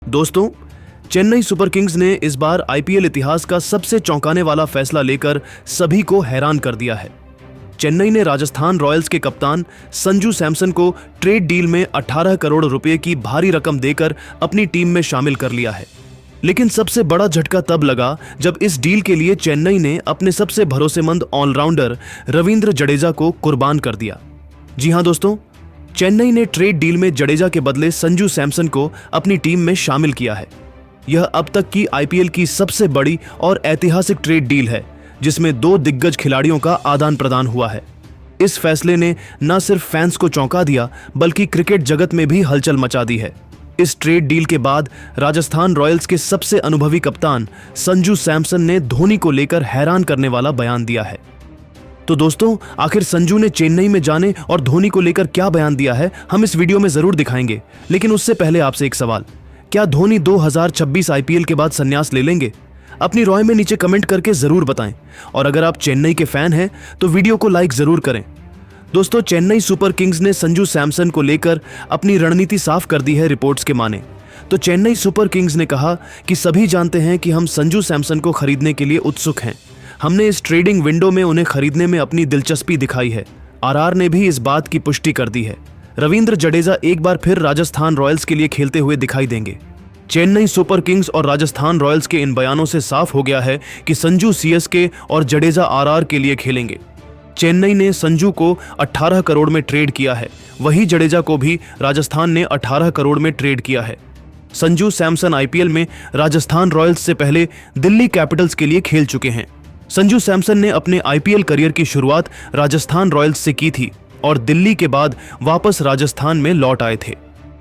दोस्तों, Chennai super Kings ने इस बार आईपीएल इतिहास का सबसे चौंकाने वाला फैसला लेकर सभी को हैरान कर दिया है। चेन्नई ने राजस्थान रॉयल्स के कप्तान संजू सैमसन को ट्रेड डील में 18 करोड़ रुपए की भारी रकम देकर अपनी टीम में शामिल कर लिया है। लेकिन सबसे बड़ा झटका तब लगा जब इस डील के लिए चेन्नई ने अपने सबसे भरोसेमंद ऑलराउंडर रविंद्र जडेजा को कुर्बान कर दिया। जी हां दोस्तों, चेन्नई ने ट्रेड डील में जडेजा के बदले संजू सैमसन को अपनी टीम में शामिल किया है। यह अब तक की आईपीएल की सबसे बड़ी और ऐतिहासिक ट्रेड डील है, जिसमें दो दिग्गज खिलाड़ियों का आदान प्रदान हुआ है। इस फैसले ने न सिर्फ फैंस को चौंका दिया, बल्कि क्रिकेट जगत में भी हलचल मचा दी है। इस ट्रेड डील के बाद राजस्थान रॉयल्स के सबसे अनुभवी कप्तान संजू सैमसन ने धोनी को लेकर हैरान करने वाला बयान दिया है। तो दोस्तों, आखिर संजू ने चेन्नई में जाने और धोनी को लेकर क्या बयान दिया है, हम इस वीडियो में जरूर दिखाएंगे। लेकिन उससे पहले आपसे एक सवाल, क्या धोनी 2026 आईपीएल के बाद संन्यास ले लेंगे? अपनी राय में नीचे कमेंट करके जरूर बताएं। और अगर आप चेन्नई के फैन हैं तो वीडियो को लाइक जरूर करें। दोस्तों, चेन्नई सुपर किंग्स ने संजू सैमसन को लेकर अपनी रणनीति साफ कर दी है। रिपोर्ट्स के माने तो चेन्नई सुपर किंग्स ने कहा कि सभी जानते हैं कि हम संजू सैमसन को खरीदने के लिए उत्सुक हैं। हमने इस ट्रेडिंग विंडो में उन्हें खरीदने में अपनी दिलचस्पी दिखाई है। आरआर ने भी इस बात की पुष्टि कर दी है। रविंद्र जडेजा एक बार फिर राजस्थान रॉयल्स के लिए खेलते हुए दिखाई देंगे। चेन्नई सुपर किंग्स और राजस्थान रॉयल्स के इन बयानों से साफ हो गया है कि संजू सीएसके और जडेजा आरआर के लिए खेलेंगे। चेन्नई ने संजू को 18 करोड़ में ट्रेड किया है, वहीं जडेजा को भी राजस्थान ने 18 करोड़ में ट्रेड किया है। संजू सैमसन आईपीएल में राजस्थान रॉयल्स से पहले दिल्ली कैपिटल्स के लिए खेल चुके हैं। संजू सैमसन ने अपने आईपीएल करियर की शुरुआत राजस्थान रॉयल्स से की थी और दिल्ली के बाद वापस राजस्थान में लौट आए थे।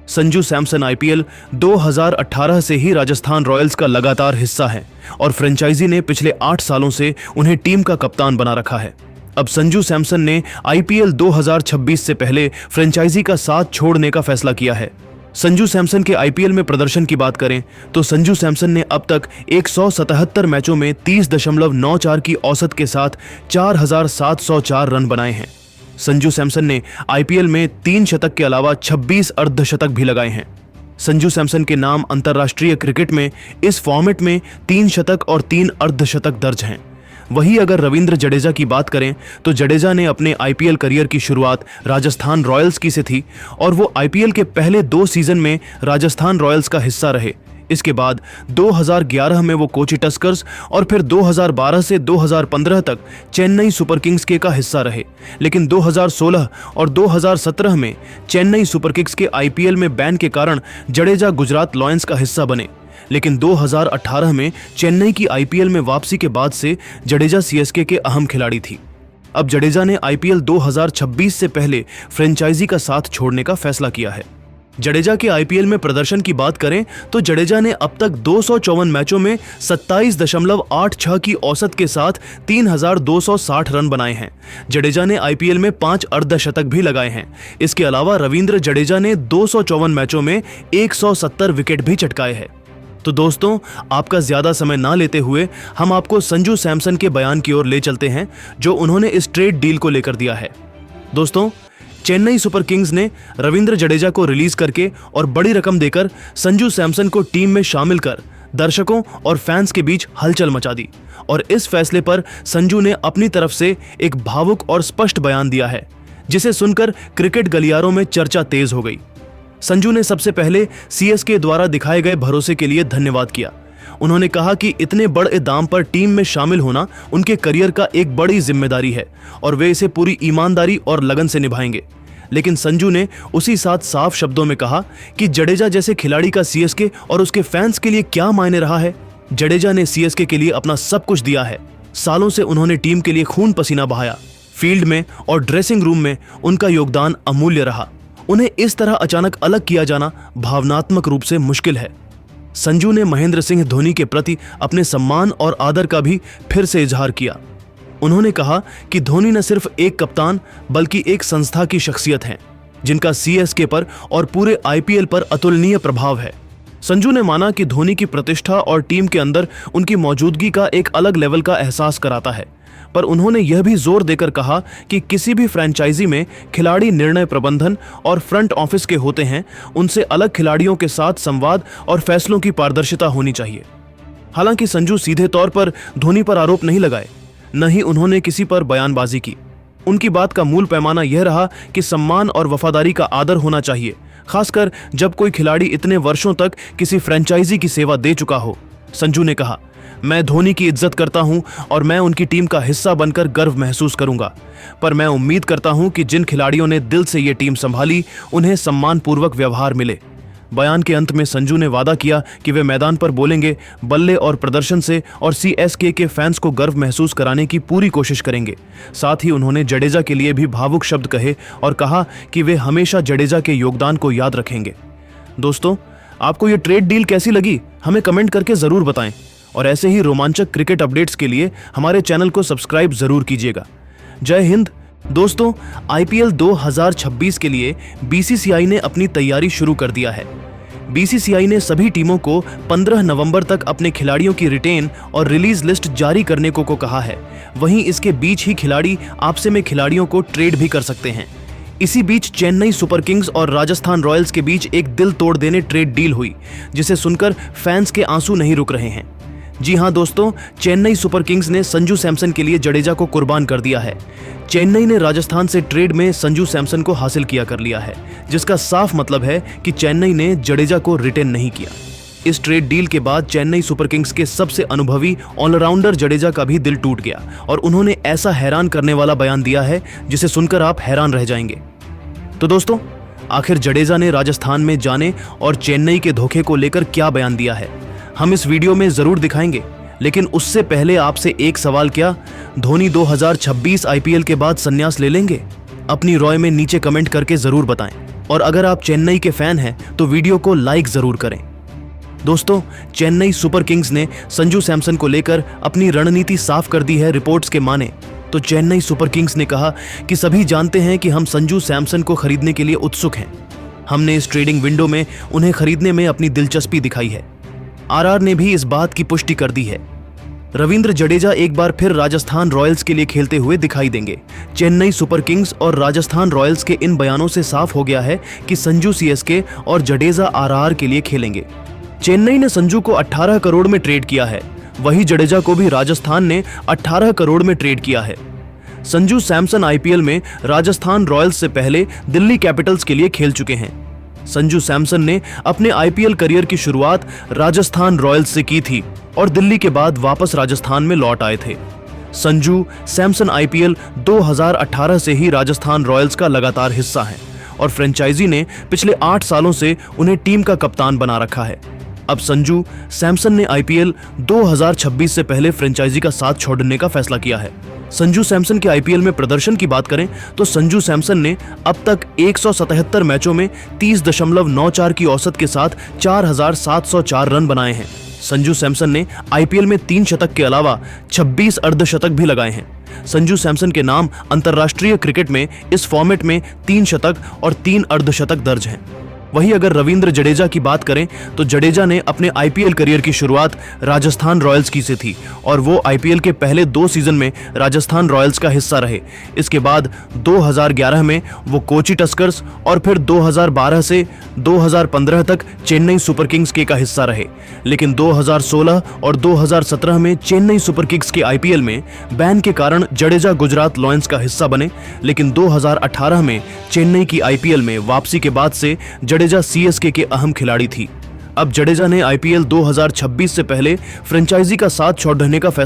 संजू सैमसन आईपीएल 2018 से ही राजस्थान रॉयल्स का लगातार हिस्सा है और फ्रेंचाइजी ने पिछले 8 सालों से उन्हें टीम का कप्तान बना रखा है। अब संजू सैमसन ने आईपीएल 2026 से पहले फ्रेंचाइजी का साथ छोड़ने का फैसला किया है। संजू सैमसन के आईपीएल में प्रदर्शन की बात करें तो संजू सैमसन ने अब तक 177 मैचों में 30.94 की औसत के साथ 4704 रन बनाए हैं। संजू सैमसन ने आईपीएल में 3 शतक के अलावा 26 अर्धशतक भी लगाए हैं। संजू सैमसन के नाम अंतर्राष्ट्रीय क्रिकेट में इस फॉर्मेट में 3 शतक और 3 अर्धशतक दर्ज हैं। वहीं अगर रविंद्र जडेजा की बात करें तो जडेजा ने अपने आईपीएल करियर की शुरुआत राजस्थान रॉयल्स की से थी और वो आईपीएल के पहले 2 सीजन में राजस्थान रॉयल्स का हिस्सा रहे। इसके बाद 2011 में वो कोची टस्कर्स और फिर 2012 से 2015 तक चेन्नई सुपर किंग्स के का हिस्सा रहे। लेकिन 2016 और 2017 में चेन्नई सुपर किंग्स के आईपीएल में बैन के कारण जडेजा गुजरात लायंस का हिस्सा बने। लेकिन 2018 में चेन्नई की आईपीएल में वापसी के बाद से जडेजा सीएसके के अहम खिलाड़ी थी। अब जडेजा ने आईपीएल 2026 से पहले फ्रेंचाइजी का साथ छोड़ने का फैसला किया है। जडेजा के आईपीएल में प्रदर्शन की बात करें तो जडेजा ने अब तक 254 मैचों में 27.86 की औसत के साथ 3260 रन बनाए हैं। जडेजा ने आईपीएल में 5 अर्धशतक भी लगाए हैं। इसके अलावा रविंद्र जडेजा ने 254 मैचों में 170 विकेट भी चटकाए हैं। तो दोस्तों, आपका ज्यादा समय ना लेते हुए हम आपको संजू सैमसन के बयान की ओर ले चलते हैं जो उन्होंने इस ट्रेड डील को लेकर दिया है। दोस्तों, चेन्नई सुपर किंग्स ने रविंद्र जडेजा को रिलीज करके और बड़ी रकम देकर संजू सैमसन को टीम में शामिल कर दर्शकों और फैंस के बीच हलचल मचा दी। और इस फैसले पर संजू ने अपनी तरफ से एक भावुक और स्पष्ट बयान दिया है, जिसे सुनकर क्रिकेट गलियारों में चर्चा तेज हो गई। संजू ने सबसे पहले सीएसके द्वारा दिखाए गए भरोसे के लिए धन्यवाद किया। उन्होंने कहा कि इतने बड़े दाम पर टीम में शामिल होना उनके करियर का एक बड़ी जिम्मेदारी है और वे इसे पूरी ईमानदारी और लगन से निभाएंगे। लेकिन संजू ने उसी साथ साफ शब्दों में कहा कि जडेजा जैसे खिलाड़ी का सीएसके और उसके फैंस के लिए क्या मायने रहा है। जडेजा ने सीएसके के लिए अपना सब कुछ दिया है। सालों से उन्होंने टीम के लिए खून पसीना बहाया। फील्ड में और ड्रेसिंग रूम में उनका योगदान अमूल्य रहा। उन्हें इस तरह अचानक अलग किया जाना भावनात्मक रूप से मुश्किल है। संजू ने महेंद्र सिंह धोनी के प्रति अपने सम्मान और आदर का भी फिर से इजहार किया। उन्होंने कहा कि धोनी न सिर्फ एक कप्तान बल्कि एक संस्था की शख्सियत हैं, जिनका सीएसके पर और पूरे आईपीएल पर अतुलनीय प्रभाव है। संजू ने माना कि धोनी की प्रतिष्ठा और टीम के अंदर उनकी मौजूदगी का एक अलग लेवल का एहसास कराता है। पर उन्होंने यह भी जोर देकर कहा कि किसी भी फ्रेंचाइजी में खिलाड़ी निर्णय प्रबंधन और फ्रंट ऑफिस के होते हैं, उनसे अलग खिलाड़ियों के साथ संवाद और फैसलों की पारदर्शिता होनी चाहिए। हालांकि संजू सीधे तौर पर धोनी पर आरोप नहीं लगाए, न ही उन्होंने किसी पर बयानबाजी की। उनकी बात का मूल पैमाना यह रहा कि सम्मान और वफादारी का आदर होना चाहिए, खासकर जब कोई खिलाड़ी इतने वर्षों तक किसी फ्रेंचाइजी की सेवा दे चुका हो। संजू ने कहा, मैं धोनी की इज्जत करता हूं और मैं उनकी टीम का हिस्सा बनकर गर्व महसूस करूंगा, पर मैं उम्मीद करता हूं कि जिन खिलाड़ियों ने दिल से ये टीम संभाली, उन्हें सम्मानपूर्वक व्यवहार मिले। बयान के अंत में संजू ने वादा किया कि वे मैदान पर बोलेंगे, बल्ले और प्रदर्शन से और सीएसके के फैंस को गर्व महसूस कराने की पूरी कोशिश करेंगे। साथ ही उन्होंने जडेजा के लिए भी भावुक शब्द कहे और कहा कि वे हमेशा जडेजा के योगदान को याद रखेंगे। दोस्तों, आपको ये ट्रेड डील कैसी लगी, हमें कमेंट करके जरूर बताएं और ऐसे ही रोमांचक क्रिकेट अपडेट्स के लिए हमारे चैनल को सब्सक्राइब जरूर कीजिएगा। जय हिंद। दोस्तों, आईपीएल 2026 के लिए बीसीसीआई ने अपनी तैयारी शुरू कर दिया है। बीसीसीआई ने सभी टीमों को 15 नवंबर तक अपने खिलाड़ियों की रिटेन और रिलीज लिस्ट जारी करने को कहा है। वहीं इसके बीच ही खिलाड़ी आपसे में खिलाड़ियों को ट्रेड भी कर सकते हैं। इसी बीच चेन्नई सुपर किंग्स और राजस्थान रॉयल्स के बीच एक दिल तोड़ देने ट्रेड डील हुई, जिसे सुनकर फैंस के आंसू नहीं रुक रहे हैं। जी हां दोस्तों, चेन्नई सुपर किंग्स ने संजू सैमसन के लिए जडेजा को कुर्बान कर दिया है। चेन्नई ने राजस्थान से ट्रेड में संजू सैमसन को हासिल किया कर लिया है, जिसका साफ मतलब है कि चेन्नई ने जडेजा को रिटेन नहीं किया। इस ट्रेड डील के बाद चेन्नई सुपर किंग्स के सबसे अनुभवी ऑलराउंडर जडेजा का भी दिल टूट गया और उन्होंने ऐसा हैरान करने वाला बयान दिया है जिसे सुनकर आप हैरान रह जाएंगे। तो दोस्तों, आखिर जडेजा ने राजस्थान में जाने और चेन्नई के धोखे को लेकर क्या बयान दिया है, हम इस वीडियो में जरूर दिखाएंगे। लेकिन उससे पहले आपसे एक सवाल, क्या धोनी 2026 आईपीएल के बाद संन्यास ले लेंगे? अपनी राय में नीचे कमेंट करके जरूर बताएं और अगर आप चेन्नई के फैन हैं तो वीडियो को लाइक जरूर करें। दोस्तों, चेन्नई सुपर किंग्स ने संजू सैमसन को लेकर अपनी रणनीति साफ कर दी है। रिपोर्ट्स के माने तो चेन्नई सुपर किंग्स ने कहा कि सभी जानते हैं कि हम संजू सैमसन को खरीदने के लिए उत्सुक हैं। हमने इस ट्रेडिंग विंडो में उन्हें खरीदने में अपनी दिलचस्पी दिखाई है। आरआर ने भी इस बात की पुष्टि कर दी है। रविंद्र जडेजा एक बार फिर राजस्थान रॉयल्स के लिए खेलते हुए दिखाई देंगे। चेन्नई सुपर किंग्स और राजस्थान रॉयल्स के इन बयानों से साफ हो गया है कि संजू सीएसके और जडेजा आरआर के लिए खेलेंगे। चेन्नई ने संजू को 18 करोड़ में ट्रेड किया है, वहीं जडेजा को भी राजस्थान ने 18 करोड़ में ट्रेड किया है। संजू सैमसन आईपीएल में राजस्थान रॉयल्स से पहले दिल्ली कैपिटल्स के लिए खेल चुके हैं। संजू सैमसन ने अपने आईपीएल करियर की शुरुआत राजस्थान रॉयल्स से की थी और दिल्ली के बाद वापस राजस्थान में लौट आए थे। संजू सैमसन आईपीएल 2018 से ही राजस्थान रॉयल्स का लगातार हिस्सा हैं और फ्रेंचाइजी ने पिछले 8 सालों से उन्हें टीम का कप्तान बना रखा है। अब संजू सैमसन ने आईपीएल 2026 से पहले फ्रेंचाइजी का साथ छोड़ने का फैसला किया है। संजू सैमसन के आईपीएल में प्रदर्शन की बात करें तो संजू सैमसन ने अब तक 177 मैचों में 30.94 की औसत के साथ 4704 रन बनाए हैं। संजू सैमसन ने आईपीएल में 3 शतक के अलावा 26 अर्धशतक भी लगाए हैं। संजू सैमसन के नाम अंतर्राष्ट्रीय क्रिकेट में इस फॉर्मेट में 3 शतक और 3 अर्धशतक दर्ज हैं। वहीं अगर रविंद्र जडेजा की बात करें तो जडेजा ने अपने आईपीएल करियर की शुरुआत राजस्थान रॉयल्स की से थी और वो आईपीएल के पहले 2 सीजन में राजस्थान रॉयल्स का हिस्सा रहे। इसके बाद 2011 में वो कोची टस्कर्स और फिर 2012 से 2015 तक चेन्नई सुपर किंग्स के का हिस्सा रहे। लेकिन 2016 और 2017 में चेन्नई सुपर किंग्स के आईपीएल में बैन के कारण जडेजा गुजरात लायंस का हिस्सा बने। लेकिन 2018 में चेन्नई की आईपीएल में वापसी के बाद से जडेजा सीएसके के अहम खिलाड़ी थी। अब जडेजा ने आईपीएल 2026 से पहले फ्रेंचाइजी का साथ छोड़ने का फैसला